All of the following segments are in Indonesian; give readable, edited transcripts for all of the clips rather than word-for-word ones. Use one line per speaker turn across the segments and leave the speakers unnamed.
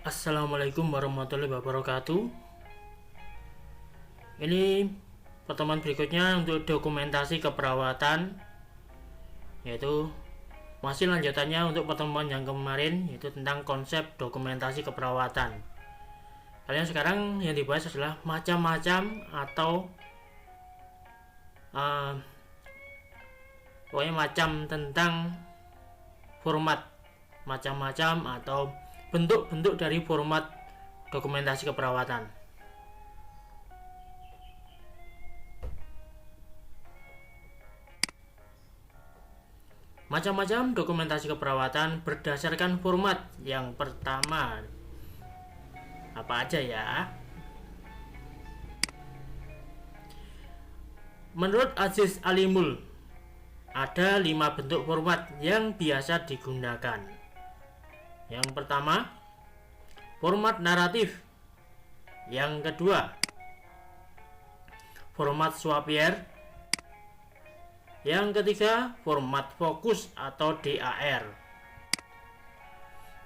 Assalamualaikum warahmatullahi wabarakatuh. Ini pertemuan berikutnya untuk dokumentasi keperawatan, yaitu masih lanjutannya untuk pertemuan yang kemarin, yaitu tentang konsep dokumentasi keperawatan. Kalian sekarang yang dibahas adalah macam-macam atau pokoknya macam tentang format, macam-macam atau bentuk-bentuk dari format dokumentasi keperawatan. Macam-macam dokumentasi keperawatan berdasarkan format. Yang pertama, apa aja ya? Menurut Aziz Alimul, ada 5 bentuk format yang biasa digunakan. Yang pertama, format naratif. Yang kedua, format Swappier. Yang ketiga, format fokus atau DAR.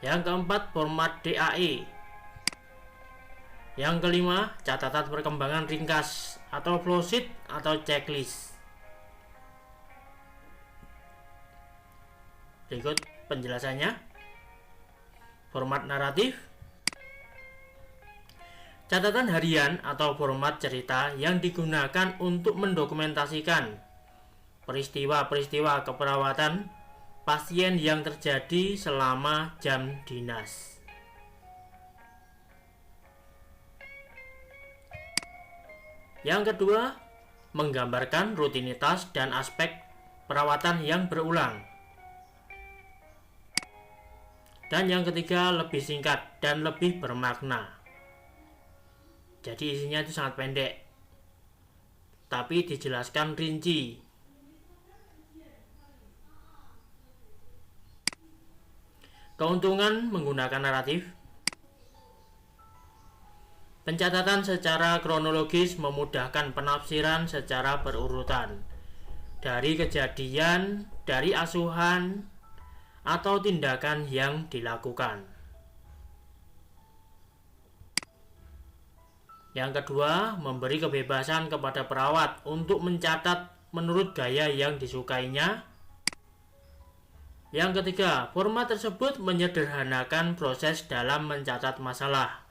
Yang keempat, format DAE. Yang kelima, catatan perkembangan ringkas atau flowsheet atau checklist. Berikut penjelasannya. Format naratif, catatan harian atau format cerita yang digunakan untuk mendokumentasikan peristiwa-peristiwa keperawatan pasien yang terjadi selama jam dinas. Yang kedua, menggambarkan rutinitas dan aspek perawatan yang berulang. Dan yang ketiga, lebih singkat dan lebih bermakna. Jadi isinya itu sangat pendek, tapi dijelaskan rinci. Keuntungan menggunakan naratif. Pencatatan secara kronologis memudahkan penafsiran secara berurutan dari kejadian, dari asuhan, atau tindakan yang dilakukan. Yang kedua, memberi kebebasan kepada perawat untuk mencatat menurut gaya yang disukainya. Yang ketiga, format tersebut menyederhanakan proses dalam mencatat masalah,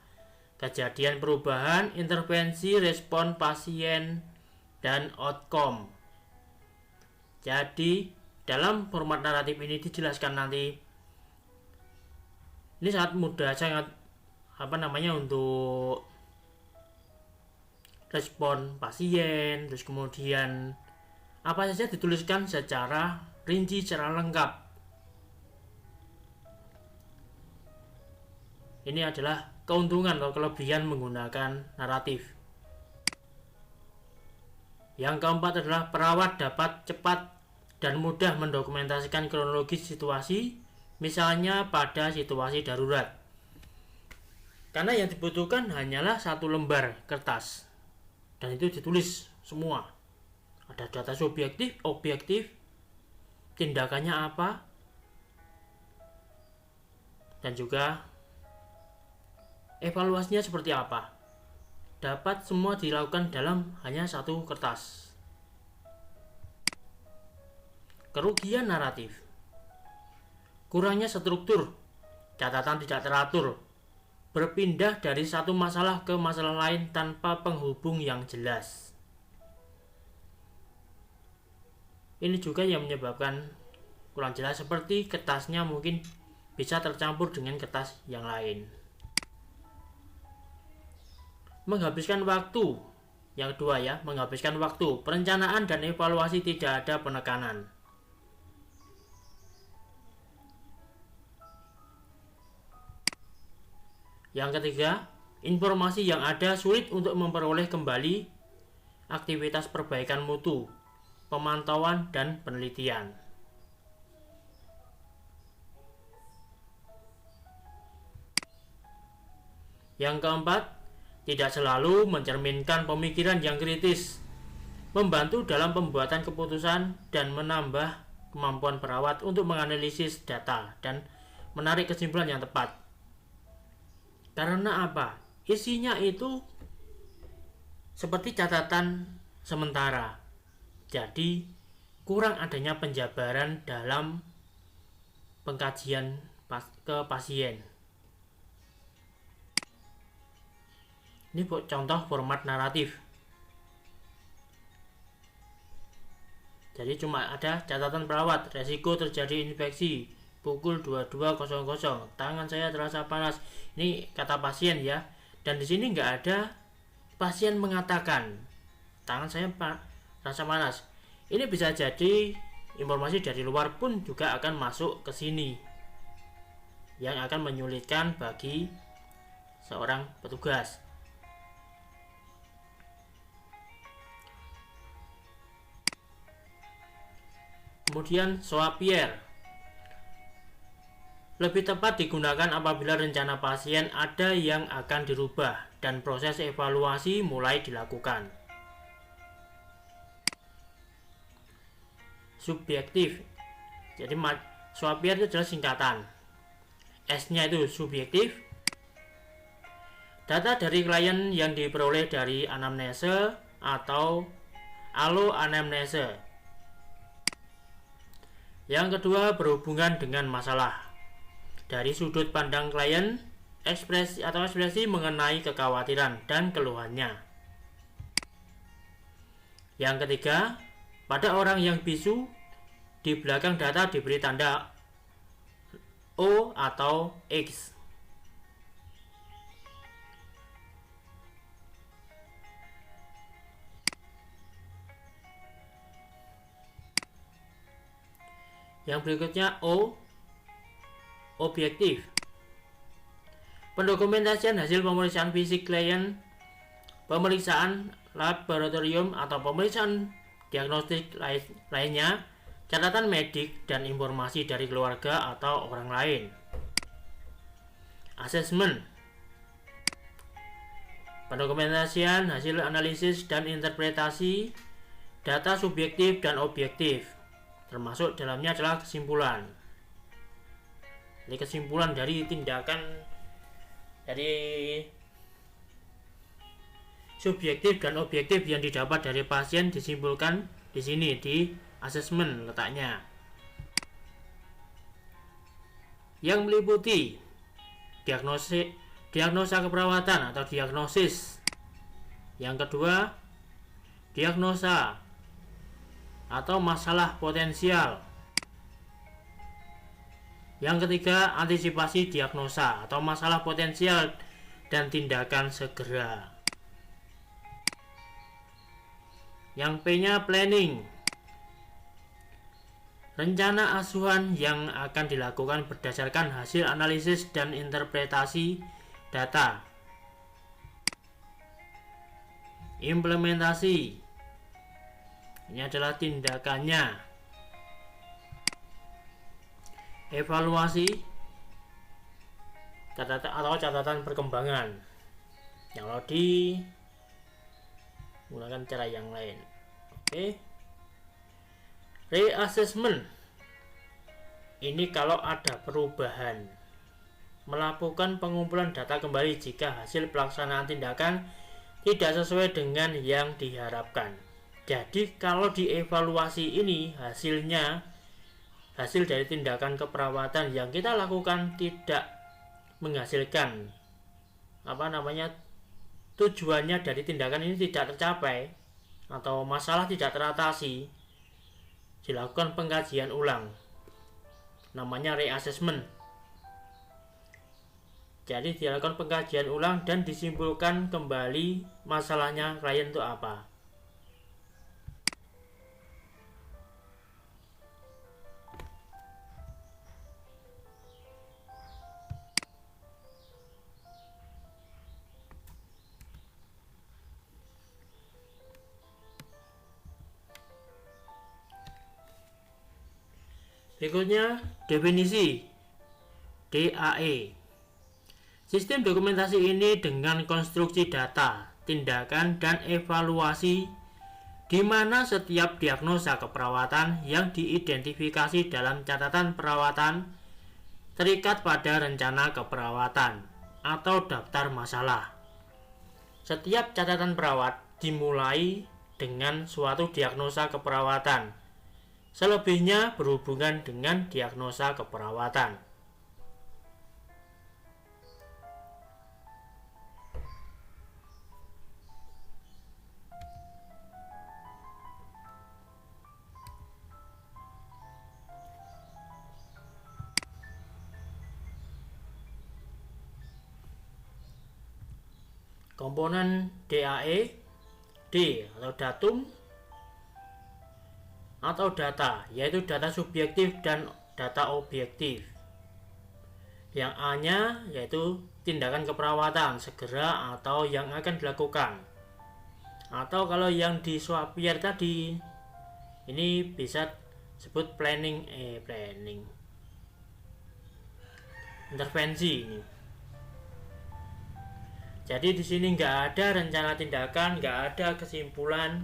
kejadian perubahan, intervensi, respon pasien, dan outcome. Jadi, dalam format naratif ini dijelaskan nanti. Ini sangat mudah, sangat untuk respon pasien, terus kemudian apa saja dituliskan secara rinci, secara lengkap. Ini adalah keuntungan atau kelebihan menggunakan naratif. Yang keempat adalah perawat dapat cepat dan mudah mendokumentasikan kronologis situasi, misalnya pada situasi darurat. Karena yang dibutuhkan hanyalah 1 lembar kertas, dan itu ditulis semua. Ada data subjektif, objektif, tindakannya apa, dan juga evaluasinya seperti apa. Dapat semua dilakukan dalam hanya 1 kertas. Kerugian naratif. Kurangnya struktur, catatan tidak teratur, berpindah dari satu masalah ke masalah lain tanpa penghubung yang jelas. Ini juga yang menyebabkan kurang jelas, seperti kertasnya mungkin bisa tercampur dengan kertas yang lain. Menghabiskan waktu. Yang kedua ya, menghabiskan waktu. Perencanaan dan evaluasi tidak ada penekanan. Yang ketiga, informasi yang ada sulit untuk memperoleh kembali, aktivitas perbaikan mutu, pemantauan, dan penelitian. Yang keempat, tidak selalu mencerminkan pemikiran yang kritis, membantu dalam pembuatan keputusan, dan menambah kemampuan perawat untuk menganalisis data dan menarik kesimpulan yang tepat. Karena apa? Isinya itu seperti catatan sementara. Jadi kurang adanya penjabaran dalam pengkajian ke pasien. Ini contoh format naratif. Jadi cuma ada catatan perawat, resiko terjadi infeksi pukul 22.00, tangan saya terasa panas. Ini kata pasien ya. Dan di sini nggak ada pasien mengatakan tangan saya terasa panas. Ini bisa jadi informasi dari luar pun juga akan masuk ke sini, yang akan menyulitkan bagi seorang petugas. Kemudian Soapier lebih tepat digunakan apabila rencana pasien ada yang akan dirubah dan proses evaluasi mulai dilakukan. Subjektif. Jadi Soapier itu adalah singkatan. S-nya itu subjektif. Data dari klien yang diperoleh dari anamnese atau aloanamnese. Yang kedua, berhubungan dengan masalah. Dari sudut pandang klien, ekspresi mengenai kekhawatiran dan keluhannya. Yang ketiga, pada orang yang bisu, di belakang data diberi tanda O atau X. Yang berikutnya O, objektif. Pendokumentasian hasil pemeriksaan fisik klien, pemeriksaan laboratorium atau pemeriksaan diagnostik lainnya, catatan medik dan informasi dari keluarga atau orang lain. Assessment. Pendokumentasian hasil analisis dan interpretasi data subjektif dan objektif, termasuk dalamnya adalah kesimpulan. Jadi kesimpulan dari tindakan dari subjektif dan objektif yang didapat dari pasien disimpulkan di sini di asesmen letaknya. Yang meliputi diagnosa keperawatan atau diagnosis. Yang kedua, diagnosa atau masalah potensial. Yang ketiga, antisipasi diagnosa atau masalah potensial dan tindakan segera. Yang P-nya planning. Rencana asuhan yang akan dilakukan berdasarkan hasil analisis dan interpretasi data. Implementasi. Ini adalah tindakannya. Evaluasi atau catatan perkembangan. Kalau menggunakan cara yang lain. Oke. Reassessment. Ini kalau ada perubahan. Melakukan pengumpulan data kembali jika hasil pelaksanaan tindakan tidak sesuai dengan yang diharapkan. Jadi kalau dievaluasi ini hasil dari tindakan keperawatan yang kita lakukan tidak menghasilkan tujuannya dari tindakan ini tidak tercapai atau masalah tidak teratasi, dilakukan pengkajian ulang, namanya reassessment. Jadi dilakukan pengkajian ulang dan disimpulkan kembali masalahnya klien itu apa. Berikutnya definisi DAE. Sistem dokumentasi ini dengan konstruksi data, tindakan, dan evaluasi di mana setiap diagnosa keperawatan yang diidentifikasi dalam catatan perawatan terikat pada rencana keperawatan atau daftar masalah. Setiap catatan perawat dimulai dengan suatu diagnosa keperawatan. Selebihnya berhubungan dengan diagnosa keperawatan. Komponen DAE, D atau datum atau data, yaitu data subjektif dan data objektif. Yang A-nya yaitu tindakan keperawatan segera atau yang akan dilakukan. Atau kalau yang di Swappier tadi, ini bisa sebut planning intervensi ini. Jadi di sini nggak ada rencana tindakan, nggak ada kesimpulan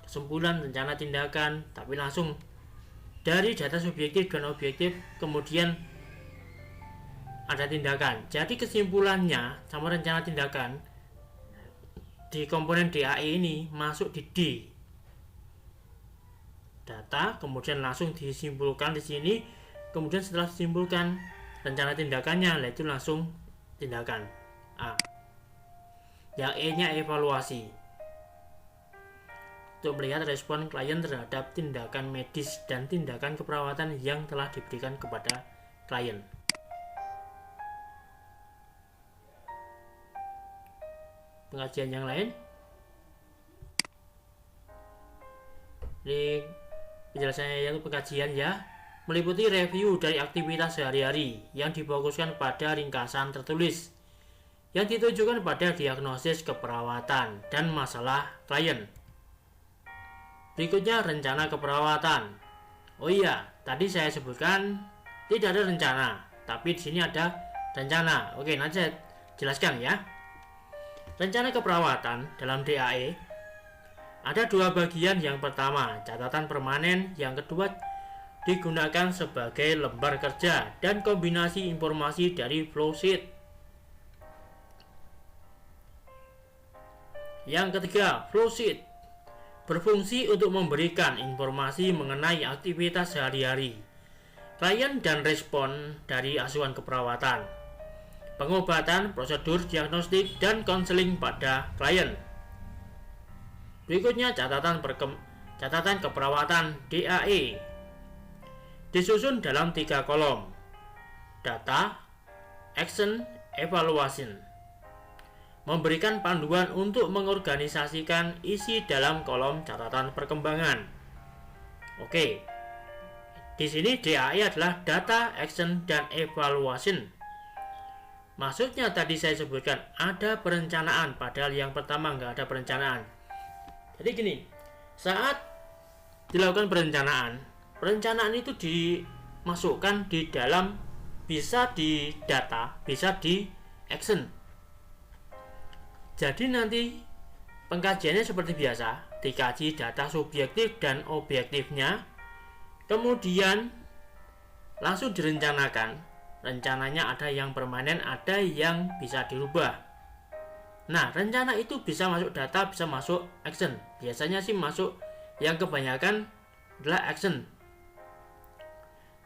rencana tindakan, tapi langsung dari data subjektif dan objektif kemudian ada tindakan. Jadi kesimpulannya sama rencana tindakan di komponen DAE ini masuk di D. Data kemudian langsung disimpulkan di sini, kemudian setelah disimpulkan rencana tindakannya, yaitu langsung tindakan A. Yang E-nya evaluasi, untuk melihat respon klien terhadap tindakan medis dan tindakan keperawatan yang telah diberikan kepada klien. Pengajian yang lain, di penjelasannya yaitu pengajian ya, meliputi review dari aktivitas sehari-hari yang difokuskan pada ringkasan tertulis yang ditujukan pada diagnosis keperawatan dan masalah klien. Berikutnya rencana keperawatan. Oh iya, tadi saya sebutkan tidak ada rencana, tapi di sini ada rencana. Oke, nanti saya jelaskan ya. Rencana keperawatan dalam DAE ada dua bagian. Yang pertama, catatan permanen. Yang kedua, digunakan sebagai lembar kerja dan kombinasi informasi dari flowsheet. Yang ketiga, flowsheet berfungsi untuk memberikan informasi mengenai aktivitas sehari-hari klien dan respon dari asuhan keperawatan, pengobatan, prosedur diagnostik, dan konseling pada klien. Berikutnya catatan keperawatan DAE disusun dalam 3 kolom: data, action, evaluation. Memberikan panduan untuk mengorganisasikan isi dalam kolom catatan perkembangan. Oke, di sini DAE adalah data, action, dan evaluation. Maksudnya tadi saya sebutkan ada perencanaan, padahal yang pertama nggak ada perencanaan. Jadi gini, saat dilakukan perencanaan itu dimasukkan di dalam, bisa di data, bisa di action. Jadi nanti pengkajiannya seperti biasa, dikaji data subjektif dan objektifnya, kemudian langsung direncanakan. Rencananya ada yang permanen, ada yang bisa dirubah. Nah, rencana itu bisa masuk data, bisa masuk action. Biasanya sih masuk, yang kebanyakan adalah action.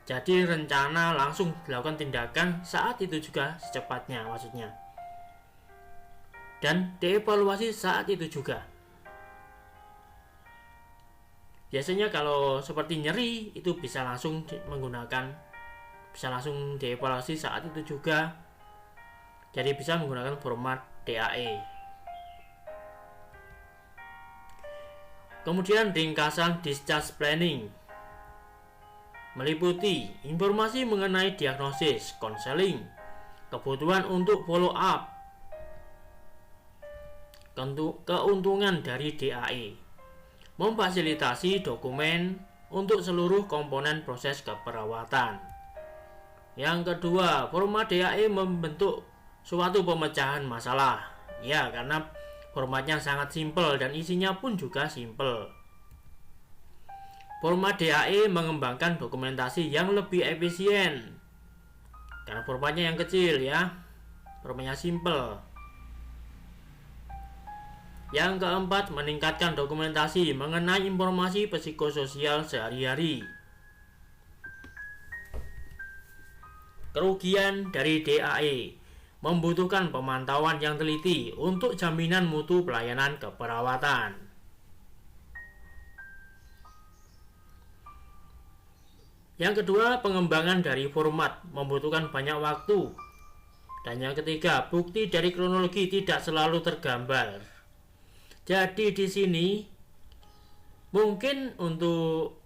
Jadi rencana langsung dilakukan tindakan saat itu juga secepatnya maksudnya. Dan dievaluasi saat itu juga. Biasanya kalau seperti nyeri itu bisa langsung bisa langsung dievaluasi saat itu juga. Jadi bisa menggunakan format DAE. Kemudian ringkasan discharge planning meliputi informasi mengenai diagnosis, konseling, kebutuhan untuk follow up, keuntungan dari DAE, memfasilitasi dokumen untuk seluruh komponen proses keperawatan. Yang kedua, format DAE membentuk suatu pemecahan masalah. Ya, karena formatnya sangat simpel dan isinya pun juga simpel. Format DAE mengembangkan dokumentasi yang lebih efisien karena formatnya yang kecil ya. formatnya simple. Yang keempat, meningkatkan dokumentasi mengenai informasi psikososial sehari-hari. Kerugian dari DAE membutuhkan pemantauan yang teliti untuk jaminan mutu pelayanan keperawatan. Yang kedua, pengembangan dari format membutuhkan banyak waktu. Dan yang ketiga, bukti dari kronologi tidak selalu tergambar. Jadi di sini mungkin untuk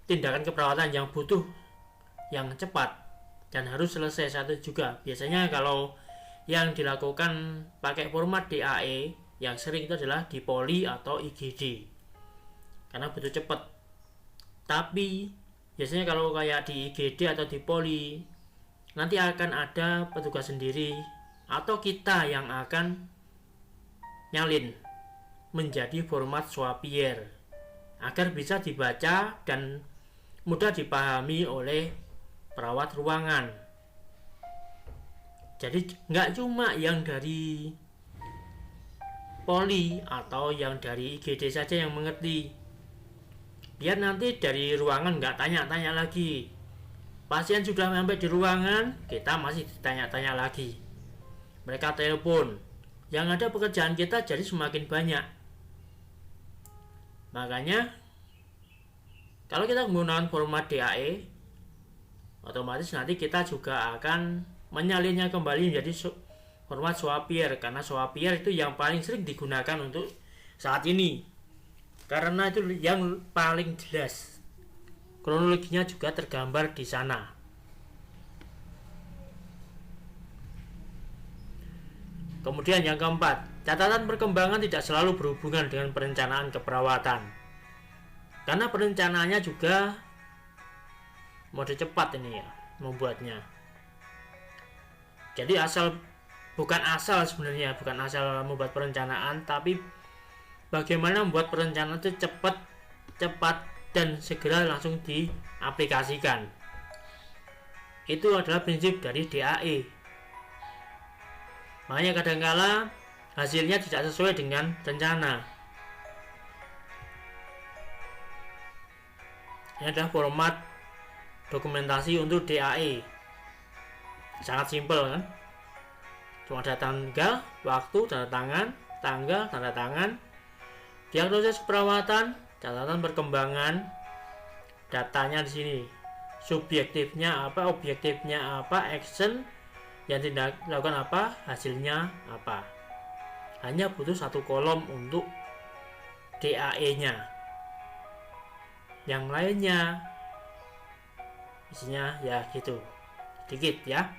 tindakan keperawatan yang butuh yang cepat dan harus selesai satu juga. Biasanya kalau yang dilakukan pakai format DAE yang sering itu adalah di poli atau IGD karena butuh cepat. Tapi biasanya kalau kayak di IGD atau di poli nanti akan ada petugas sendiri atau kita yang akan nyalin menjadi format Swappier agar bisa dibaca dan mudah dipahami oleh perawat ruangan. Jadi nggak cuma yang dari poli atau yang dari IGD saja yang mengerti, biar nanti dari ruangan nggak tanya-tanya lagi. Pasien sudah sampai di ruangan, kita masih ditanya-tanya lagi. Mereka telepon, yang ada pekerjaan kita jadi semakin banyak. Makanya kalau kita menggunakan format DAE, otomatis nanti kita juga akan menyalinnya kembali menjadi format Swappier, karena Swappier itu yang paling sering digunakan untuk saat ini karena itu yang paling jelas, kronologinya juga tergambar di sana. Kemudian yang keempat, catatan perkembangan tidak selalu berhubungan dengan perencanaan keperawatan. Karena perencanaannya juga mode cepat ini ya membuatnya. Jadi bukan asal membuat perencanaan, tapi bagaimana membuat perencanaan itu cepat dan segera langsung diaplikasikan. Itu adalah prinsip dari DAE. Makanya kadangkala hasilnya tidak sesuai dengan rencana. Ini adalah format dokumentasi untuk DAE. Sangat simpel kan? Cuma ada tanggal, waktu, tanda tangan, tanggal, tanda tangan, diagnosis perawatan, catatan perkembangan, datanya di sini. Subjektifnya apa, objektifnya apa, action yang tidak dilakukan apa, hasilnya apa. Hanya butuh satu kolom untuk DAE-nya. Yang lainnya isinya ya gitu, sedikit ya.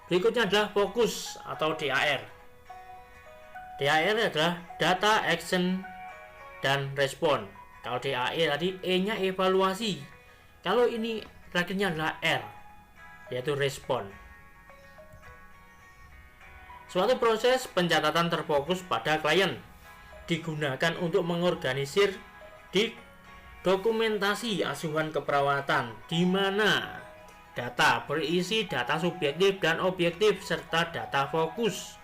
Berikutnya adalah fokus atau DAR. DAR adalah data, action, dan respon. Kalau DAE tadi E-nya evaluasi. Kalau ini terakhirnya adalah R, yaitu respon. Suatu proses pencatatan terfokus pada klien digunakan untuk mengorganisir di dokumentasi asuhan keperawatan, di mana data berisi data subjektif dan objektif serta data fokus.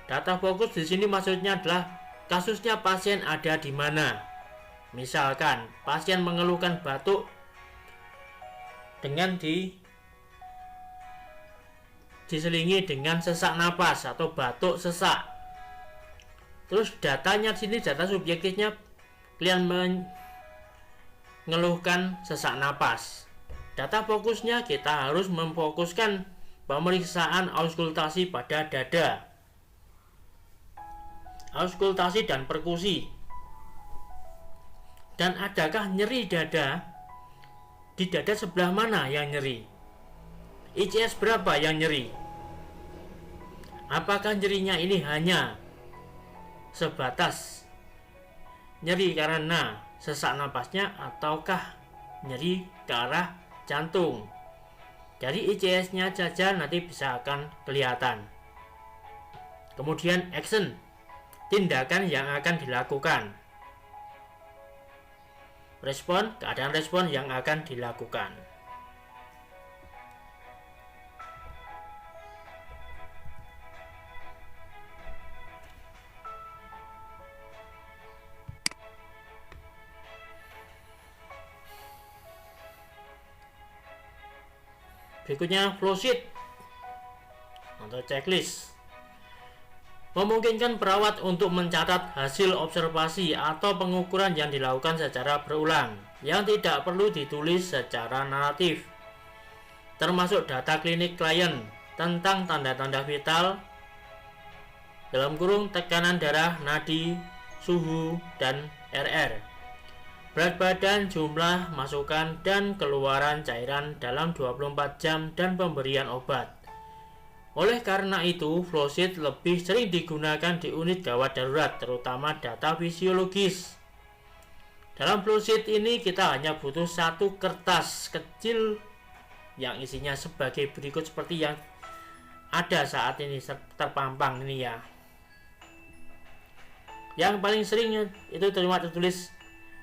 Data fokus di sini maksudnya adalah kasusnya pasien ada di mana. Misalkan pasien mengeluhkan batuk dengan diselingi dengan sesak napas atau batuk sesak. Terus datanya di sini data subjektifnya klien mengeluhkan sesak napas. Data fokusnya kita harus memfokuskan pemeriksaan auskultasi pada dada, auskultasi dan perkusi. Dan adakah nyeri dada? Di dada sebelah mana yang nyeri? ICS berapa yang nyeri? Apakah nyerinya ini hanya sebatas nyeri karena sesak napasnya ataukah nyeri ke arah jantung? Dari ICS-nya saja nanti bisa akan kelihatan. Kemudian action, tindakan yang akan dilakukan. Respon, keadaan respon yang akan dilakukan. Berikutnya flowsheet atau checklist. Memungkinkan perawat untuk mencatat hasil observasi atau pengukuran yang dilakukan secara berulang, yang tidak perlu ditulis secara naratif, termasuk data klinik klien tentang tanda-tanda vital, dalam kurung tekanan darah, nadi, suhu, dan RR, berat badan, jumlah masukan dan keluaran cairan dalam 24 jam, dan pemberian obat. Oleh karena itu, flowsheet lebih sering digunakan di unit gawat darurat, terutama data fisiologis. Dalam flowsheet ini kita hanya butuh satu kertas kecil yang isinya sebagai berikut seperti yang ada saat ini terpampang ini ya. Yang paling sering itu tertulis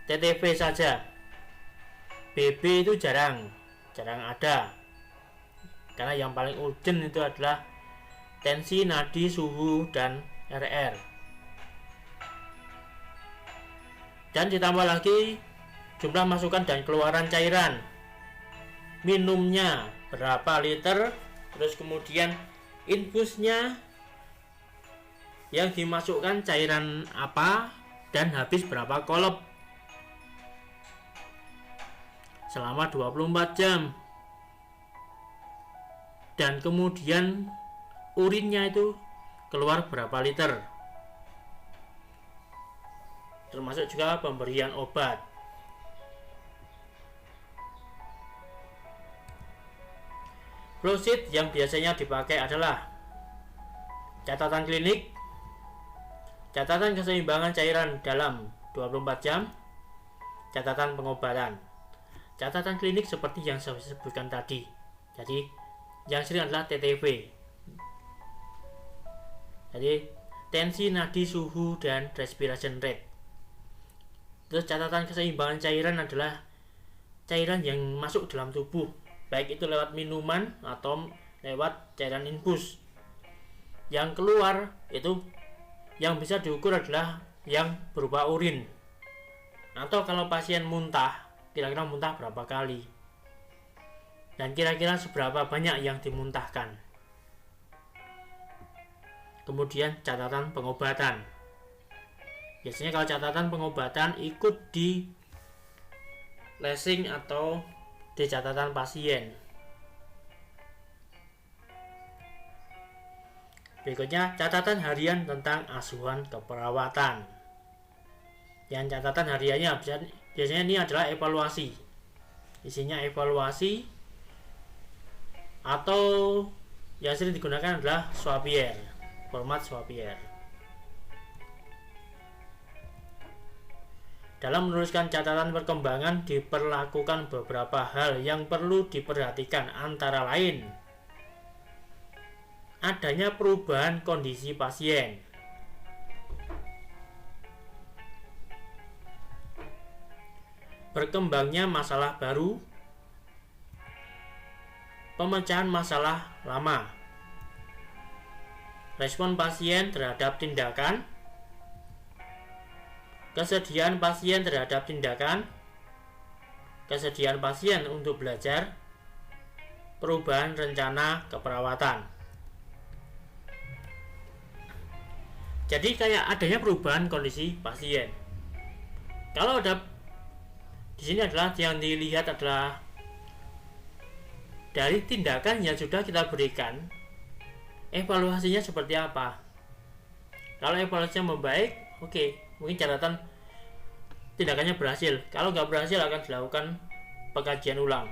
TTV saja. BB itu jarang ada. Karena yang paling urgent itu adalah tensi, nadi, suhu, dan RR. Dan ditambah lagi jumlah masukan dan keluaran cairan, minumnya berapa liter, terus kemudian infusnya yang dimasukkan cairan apa, dan habis berapa kolop selama 24 jam. Dan kemudian urinnya itu keluar berapa liter, termasuk juga pemberian obat. Flowsheet yang biasanya dipakai adalah catatan klinik, catatan keseimbangan cairan dalam 24 jam, catatan pengobatan. Catatan klinik seperti yang saya sebutkan tadi. Jadi yang sering adalah TTV. Jadi tensi, nadi, suhu, dan respiration rate. Terus catatan keseimbangan cairan adalah cairan yang masuk dalam tubuh, baik itu lewat minuman atau lewat cairan infus. Yang keluar itu yang bisa diukur adalah yang berupa urin, atau kalau pasien muntah, kira-kira muntah berapa kali, dan kira-kira seberapa banyak yang dimuntahkan. Kemudian catatan pengobatan. Biasanya kalau catatan pengobatan ikut di lessing atau di catatan pasien. Berikutnya catatan harian tentang asuhan keperawatan. Yang catatan hariannya biasanya ini adalah evaluasi. Isinya evaluasi, atau yang sering digunakan adalah Swappier, format Swappier. Dalam menuliskan catatan perkembangan diperlakukan beberapa hal yang perlu diperhatikan, antara lain adanya perubahan kondisi pasien, berkembangnya masalah baru, pemecahan masalah lama, respon pasien terhadap tindakan, kesediaan pasien terhadap tindakan, kesediaan pasien untuk belajar, perubahan rencana keperawatan. Jadi kayak adanya perubahan kondisi pasien. Kalau ada di sini adalah yang dilihat adalah dari tindakan yang sudah kita berikan, evaluasinya seperti apa. Kalau evaluasinya membaik, oke, mungkin catatan tindakannya berhasil. Kalau nggak berhasil akan dilakukan pengkajian ulang.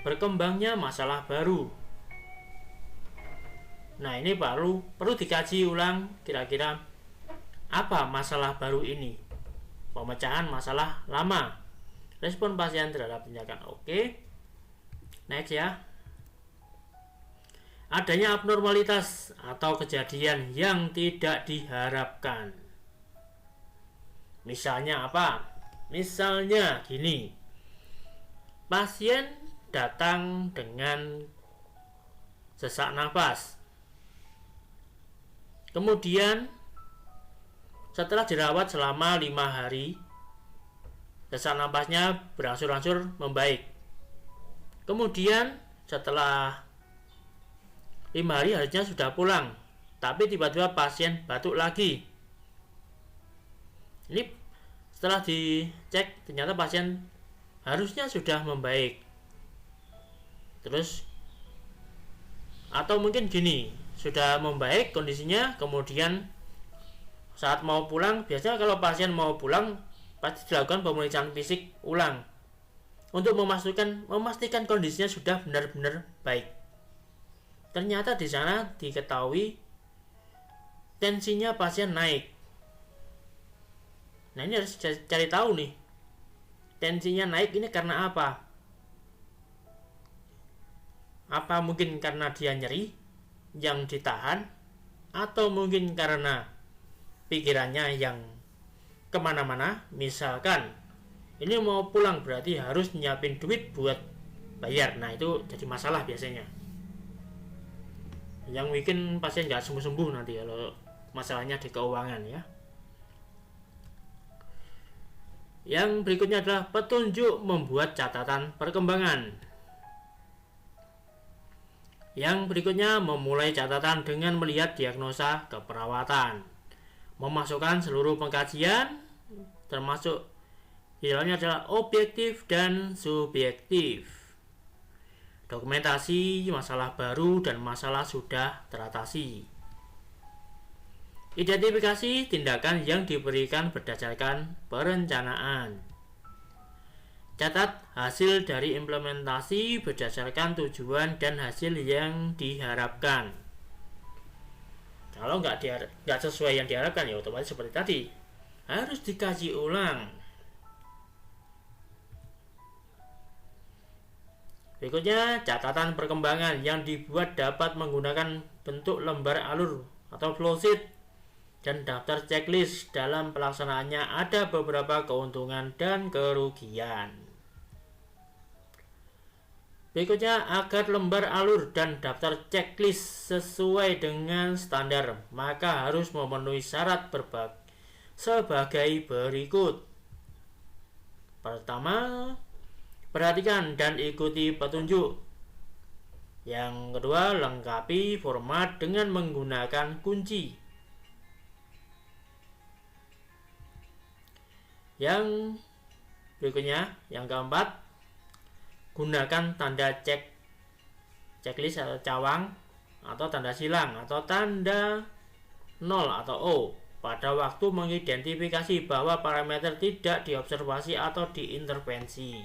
Berkembangnya masalah baru. Nah, ini perlu dikaji ulang kira-kira apa masalah baru ini. Pemecahan masalah lama, respon pasien terhadap tindakan. Oke. Next ya. Adanya abnormalitas atau kejadian yang tidak diharapkan. Misalnya apa? Misalnya gini. Pasien datang dengan sesak nafas. Kemudian setelah dirawat selama 5 hari, sesak nafasnya berangsur-angsur membaik. Kemudian setelah 5 hari harusnya sudah pulang, tapi tiba-tiba pasien batuk lagi. Ini setelah dicek ternyata pasien harusnya sudah membaik. Terus atau mungkin gini, sudah membaik kondisinya, kemudian saat mau pulang, biasanya kalau pasien mau pulang pasti dilakukan pemeriksaan fisik ulang untuk memastikan kondisinya sudah benar-benar baik. Ternyata di sana diketahui tensinya pasien naik. Nah, ini harus cari tahu nih, tensinya naik ini karena apa? Apa mungkin karena dia nyeri yang ditahan, atau mungkin karena pikirannya yang kemana-mana. Misalkan ini mau pulang berarti harus nyiapin duit buat bayar. Nah, itu jadi masalah biasanya, yang bikin pasien nggak sembuh-sembuh nanti kalau masalahnya di keuangan ya. Yang berikutnya adalah petunjuk membuat catatan perkembangan. Yang berikutnya memulai catatan dengan melihat diagnosa keperawatan, memasukkan seluruh pengkajian termasuk di dalamnya adalah objektif dan subjektif, dokumentasi masalah baru dan masalah sudah teratasi, identifikasi tindakan yang diberikan berdasarkan perencanaan, catat hasil dari implementasi berdasarkan tujuan dan hasil yang diharapkan. Kalau nggak sesuai yang diharapkan ya otomatis seperti tadi, harus dikaji ulang. Berikutnya, catatan perkembangan yang dibuat dapat menggunakan bentuk lembar alur atau flowsheet dan daftar checklist. Dalam pelaksanaannya ada beberapa keuntungan dan kerugian. Berikutnya, agar lembar alur dan daftar checklist sesuai dengan standar, maka harus memenuhi syarat sebagai berikut. Pertama, perhatikan dan ikuti petunjuk. Yang kedua, lengkapi format dengan menggunakan kunci. Yang berikutnya, yang keempat, gunakan tanda checklist atau cawang atau tanda silang atau tanda 0 atau O pada waktu mengidentifikasi bahwa parameter tidak diobservasi atau diintervensi.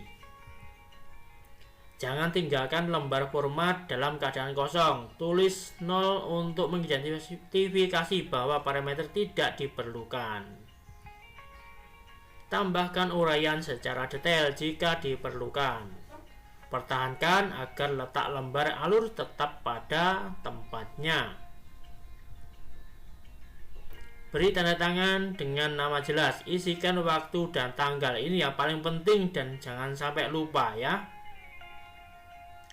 Jangan tinggalkan lembar format dalam keadaan kosong. Tulis 0 untuk mengidentifikasi bahwa parameter tidak diperlukan. Tambahkan uraian secara detail jika diperlukan. Pertahankan agar letak lembar alur tetap pada tempatnya. Beri tanda tangan dengan nama jelas. Isikan waktu dan tanggal. Ini yang paling penting dan jangan sampai lupa ya.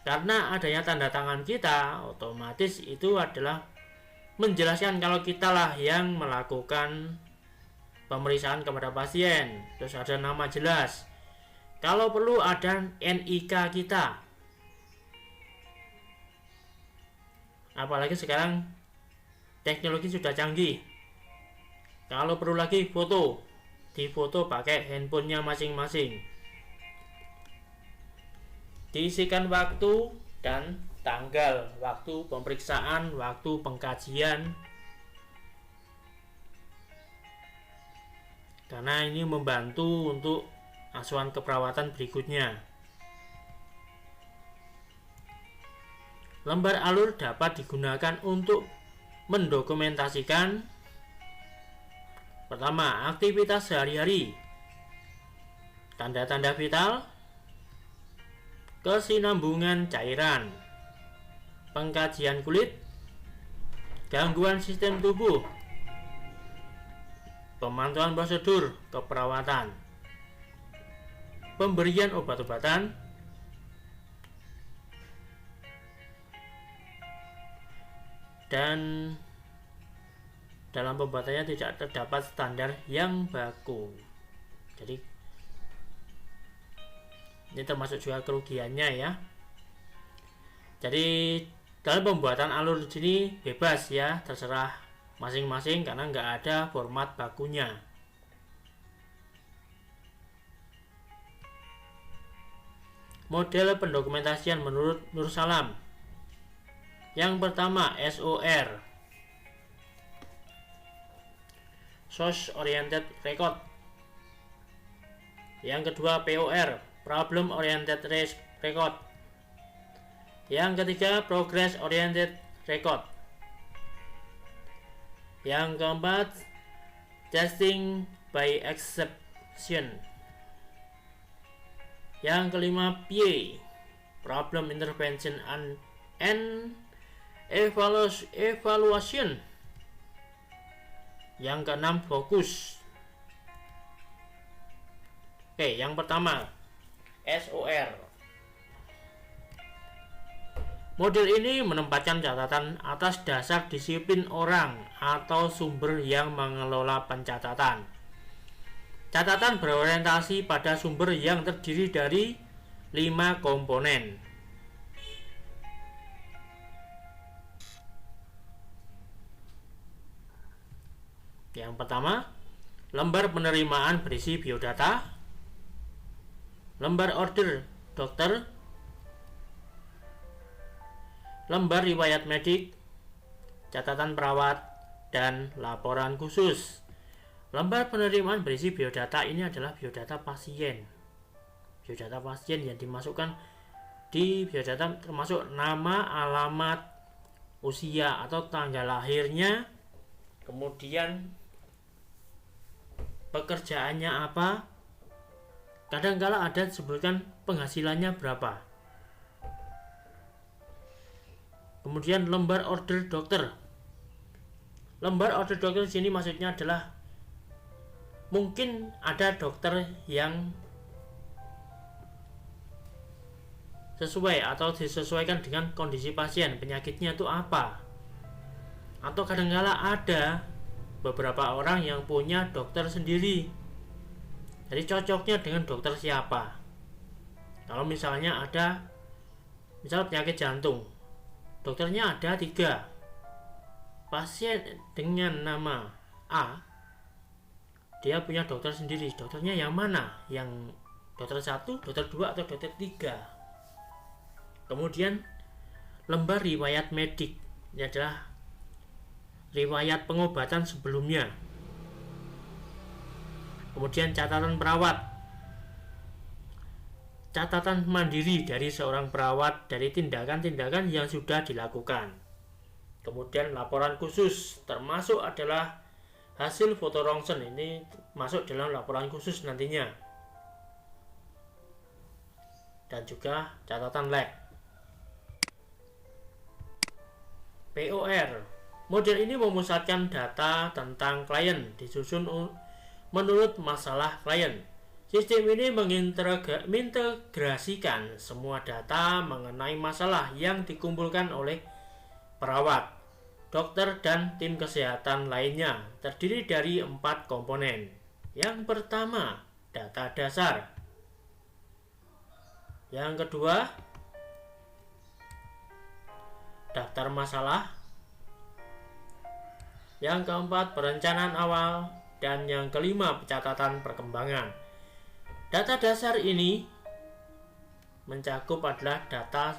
Karena adanya tanda tangan kita, otomatis itu adalah menjelaskan kalau kita lah yang melakukan pemeriksaan kepada pasien. Terus ada nama jelas. Kalau perlu ada NIK kita. Apalagi sekarang teknologi sudah canggih. Kalau perlu lagi foto, difoto pakai handphonenya masing-masing. Diisikan waktu dan tanggal, waktu pemeriksaan, waktu pengkajian. Karena ini membantu untuk asuhan keperawatan berikutnya. Lembar alur dapat digunakan untuk mendokumentasikan pertama, aktivitas sehari-hari, tanda-tanda vital, kesinambungan cairan, pengkajian kulit, gangguan sistem tubuh, pemantauan prosedur keperawatan, pemberian obat-obatan, dan dalam pembuatannya tidak terdapat standar yang baku. Jadi ini termasuk juga kerugiannya ya. Jadi dalam pembuatan alur di sini bebas ya, terserah masing-masing karena nggak ada format bakunya. Model pendokumentasian menurut Nur Salam. Yang pertama SOR, Source Oriented Record. Yang kedua POR, Problem Oriented Record. Yang ketiga Progress Oriented Record. Yang keempat Testing by Exception. Yang kelima PA, Problem Intervention and Evaluation. Yang keenam Focus. Oke, yang pertama SOR. Model ini menempatkan catatan atas dasar disiplin orang atau sumber yang mengelola pencatatan. Catatan berorientasi pada sumber yang terdiri dari 5 komponen. Yang pertama, lembar penerimaan berisi biodata, lembar order dokter, lembar riwayat medik, catatan perawat, dan laporan khusus. Lembar penerimaan berisi biodata ini adalah biodata pasien. Biodata pasien yang dimasukkan di biodata termasuk nama, alamat, usia atau tanggal lahirnya, kemudian pekerjaannya apa, kadang-kala ada disebutkan penghasilannya berapa. Kemudian lembar order dokter. Lembar order dokter di sini maksudnya adalah mungkin ada dokter yang sesuai atau disesuaikan dengan kondisi pasien, penyakitnya itu apa. Atau kadang-kala ada beberapa orang yang punya dokter sendiri. Jadi cocoknya dengan dokter siapa. Kalau misalnya ada penyakit jantung, dokternya ada 3. Pasien dengan nama A, dia punya dokter sendiri. Dokternya yang mana? Yang dokter 1, dokter 2, atau dokter 3? Kemudian lembar riwayat medik. Ini adalah riwayat pengobatan sebelumnya. Kemudian catatan perawat. Catatan mandiri dari seorang perawat dari tindakan-tindakan yang sudah dilakukan. Kemudian laporan khusus, termasuk adalah hasil foto rongsen, ini masuk dalam laporan khusus nantinya. Dan juga catatan lab. POR. Model ini memusatkan data tentang klien disusun menurut masalah klien. Sistem ini mengintegrasikan semua data mengenai masalah yang dikumpulkan oleh perawat, dokter, dan tim kesehatan lainnya. Terdiri dari 4 komponen. Yang pertama, data dasar. Yang kedua, daftar masalah. Yang keempat, perencanaan awal. Dan yang kelima, pencatatan perkembangan. Data dasar ini mencakup adalah data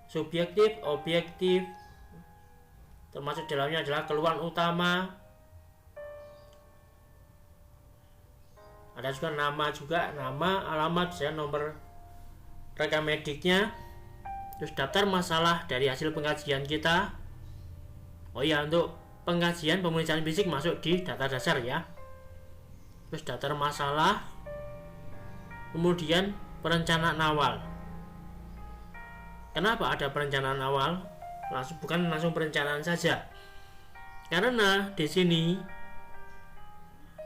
subjektif, objektif, termasuk dalamnya adalah keluhan utama. Ada juga nama, alamat, dan nomor rekam mediknya. Terus daftar masalah dari hasil pengkajian kita. Oh ya, untuk pengkajian pemeriksaan fisik masuk di data dasar ya. Terus daftar masalah. Kemudian perencanaan awal. Kenapa ada perencanaan awal? Bukan langsung perencanaan saja. Karena di sini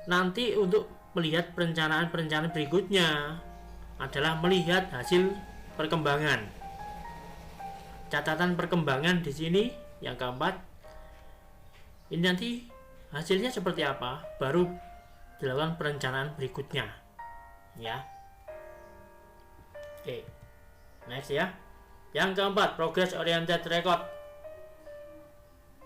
nanti untuk melihat perencanaan berikutnya adalah melihat hasil perkembangan. Catatan perkembangan di sini yang keempat. Ini nanti hasilnya seperti apa, baru dilakukan perencanaan berikutnya. Ya. Oke. Next ya. Yang keempat, progress oriented record,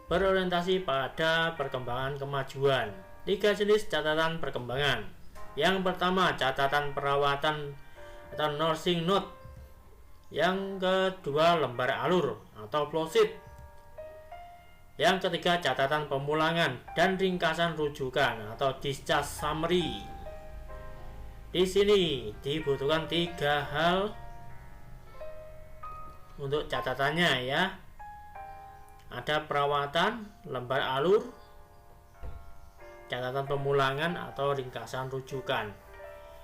berorientasi pada perkembangan kemajuan. 3 jenis catatan perkembangan. Yang pertama, catatan perawatan atau nursing note. Yang kedua, lembar alur atau flowsheet. Yang ketiga, catatan pemulangan dan ringkasan rujukan atau discharge summary. Di sini dibutuhkan 3 hal untuk catatannya ya. Ada perawatan, lembar alur, catatan pemulangan atau ringkasan rujukan.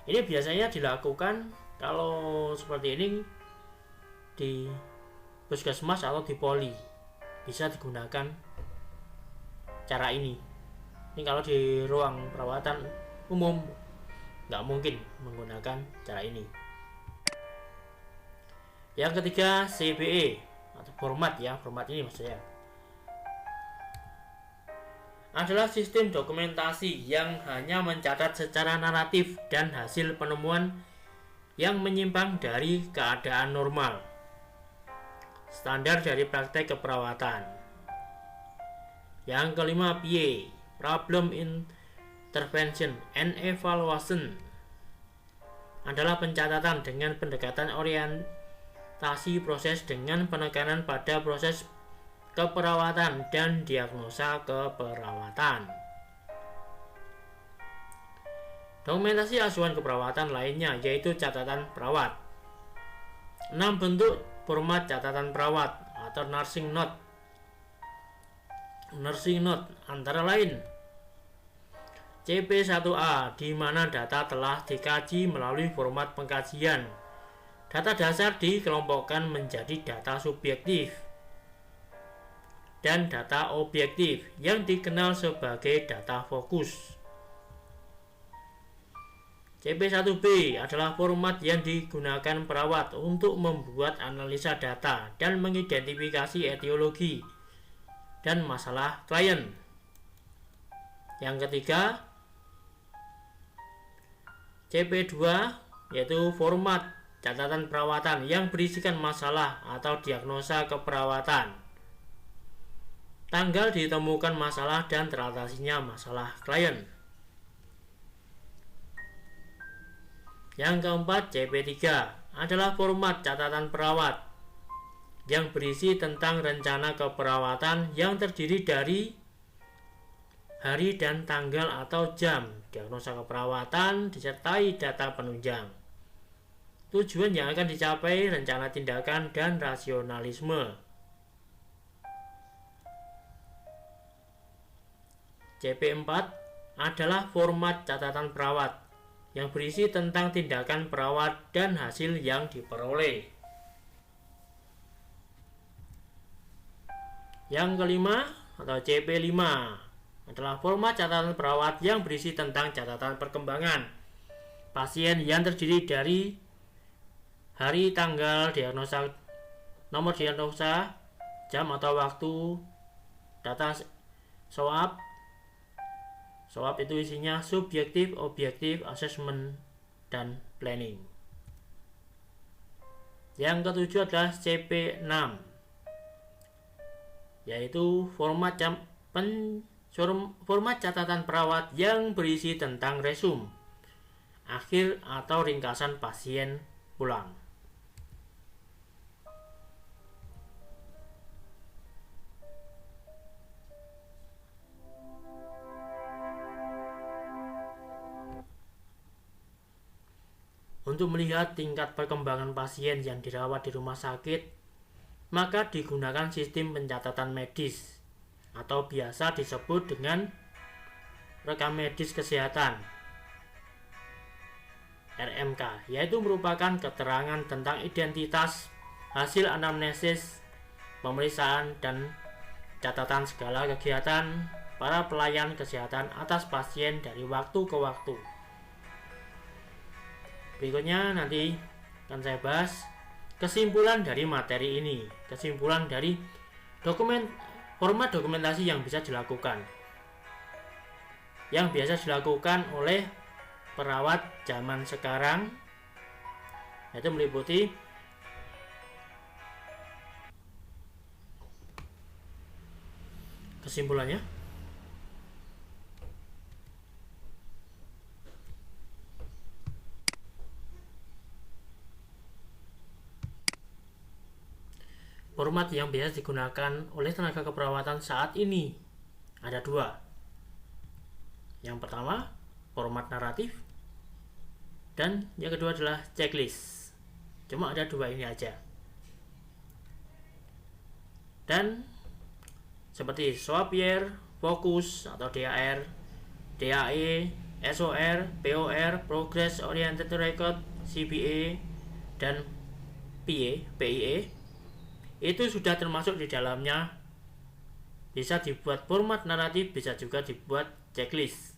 Ini biasanya dilakukan kalau seperti ini di puskesmas atau di poli, bisa digunakan cara ini. Ini kalau di ruang perawatan umum nggak mungkin menggunakan cara ini. Yang ketiga, CBE atau format ya, format ini maksudnya adalah sistem dokumentasi yang hanya mencatat secara naratif dan hasil penemuan yang menyimpang dari keadaan normal, standar dari praktek keperawatan. Yang kelima, PIE, Problem Intervention and Evaluation, adalah pencatatan dengan pendekatan orientasi proses dengan penekanan pada proses keperawatan dan diagnosa keperawatan. Dokumentasi asuhan keperawatan lainnya yaitu catatan perawat. 6 bentuk format catatan perawat atau nursing note. Nursing note antara lain CP1A, di mana data telah dikaji melalui format pengkajian. Data dasar dikelompokkan menjadi data subjektif dan data objektif yang dikenal sebagai data fokus. CP1B adalah format yang digunakan perawat untuk membuat analisa data dan mengidentifikasi etiologi dan masalah klien. Yang ketiga, CP2 yaitu format catatan perawatan yang berisikan masalah atau diagnosa keperawatan, tanggal ditemukan masalah dan teratasinya masalah klien. Yang keempat, CP3 adalah format catatan perawat yang berisi tentang rencana keperawatan yang terdiri dari hari dan tanggal atau jam, diagnosa keperawatan, disertai data penunjang, tujuan yang akan dicapai, rencana tindakan, dan rasionalisme. CP4 adalah format catatan perawat yang berisi tentang tindakan perawat dan hasil yang diperoleh. Yang kelima atau CP5 adalah format catatan perawat yang berisi tentang catatan perkembangan pasien yang terdiri dari hari, tanggal, diagnosa, nomor diagnosa, jam atau waktu, data swab. Swab itu isinya subjektif, objektif, assessment, dan planning. Yang ketujuh adalah CP6, yaitu format catatan perawat yang berisi tentang resum akhir atau ringkasan pasien pulang. Untuk melihat tingkat perkembangan pasien yang dirawat di rumah sakit, maka digunakan sistem pencatatan medis atau biasa disebut dengan rekam medis kesehatan RMK, yaitu merupakan keterangan tentang identitas, hasil anamnesis, pemeriksaan, dan catatan segala kegiatan para pelayan kesehatan atas pasien dari waktu ke waktu. Berikutnya nanti akan saya bahas kesimpulan dari materi ini, kesimpulan dari format dokumentasi yang bisa dilakukan, yang biasa dilakukan oleh perawat zaman sekarang, yaitu meliputi kesimpulannya, format yang biasa digunakan oleh tenaga keperawatan saat ini ada dua. Yang pertama, format naratif, dan yang kedua adalah checklist. Cuma ada dua ini aja. Dan seperti SWOPR, Focus atau DAR, DAE, SOR, POR, Progress Oriented Record, CBA, dan PIE itu sudah termasuk di dalamnya. Bisa dibuat format naratif, bisa juga dibuat checklist,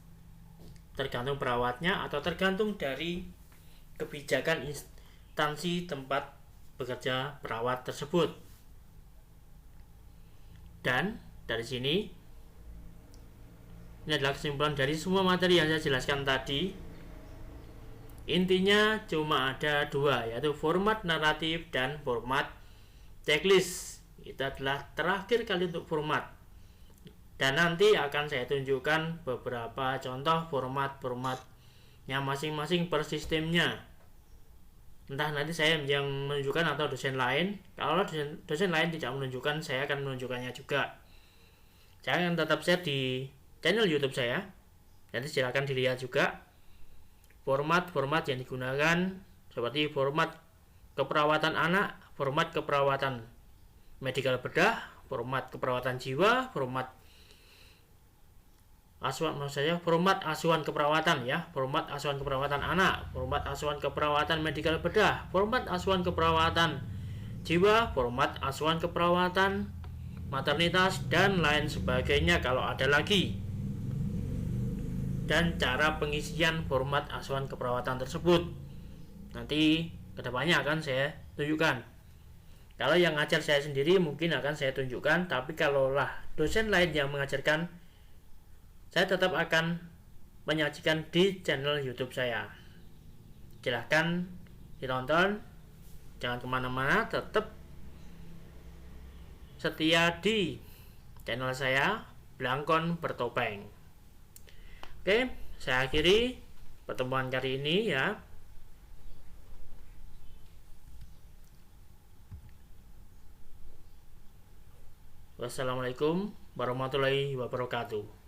tergantung perawatnya atau tergantung dari kebijakan instansi tempat bekerja perawat tersebut. Dan dari sini, ini adalah kesimpulan dari semua materi yang saya jelaskan tadi. Intinya cuma ada dua, yaitu format naratif dan format checklist. Itu adalah terakhir kali untuk format. Dan nanti akan saya tunjukkan beberapa contoh formatnya masing-masing per sistemnya. Entah nanti saya yang menunjukkan atau dosen lain. Kalau dosen lain tidak menunjukkan, saya akan menunjukkannya juga. Saya akan tetap share di channel YouTube saya. Nanti silakan dilihat juga format-format yang digunakan, seperti format keperawatan anak, format keperawatan medikal bedah, format keperawatan jiwa, format asuhan keperawatan ya, format asuhan keperawatan anak, format asuhan keperawatan medikal bedah, format asuhan keperawatan jiwa, format asuhan keperawatan maternitas, dan lain sebagainya kalau ada lagi. Dan cara pengisian format asuhan keperawatan tersebut nanti kedepannya akan saya tunjukkan. Kalau yang ngajar saya sendiri mungkin akan saya tunjukkan, tapi kalaulah dosen lain yang mengajarkan, saya tetap akan menyajikan di channel YouTube saya. Silahkan ditonton, jangan kemana-mana, tetap setia di channel saya, Blangkon Bertopeng. Oke, saya akhiri pertemuan kali ini ya. Wassalamualaikum warahmatullahi wabarakatuh.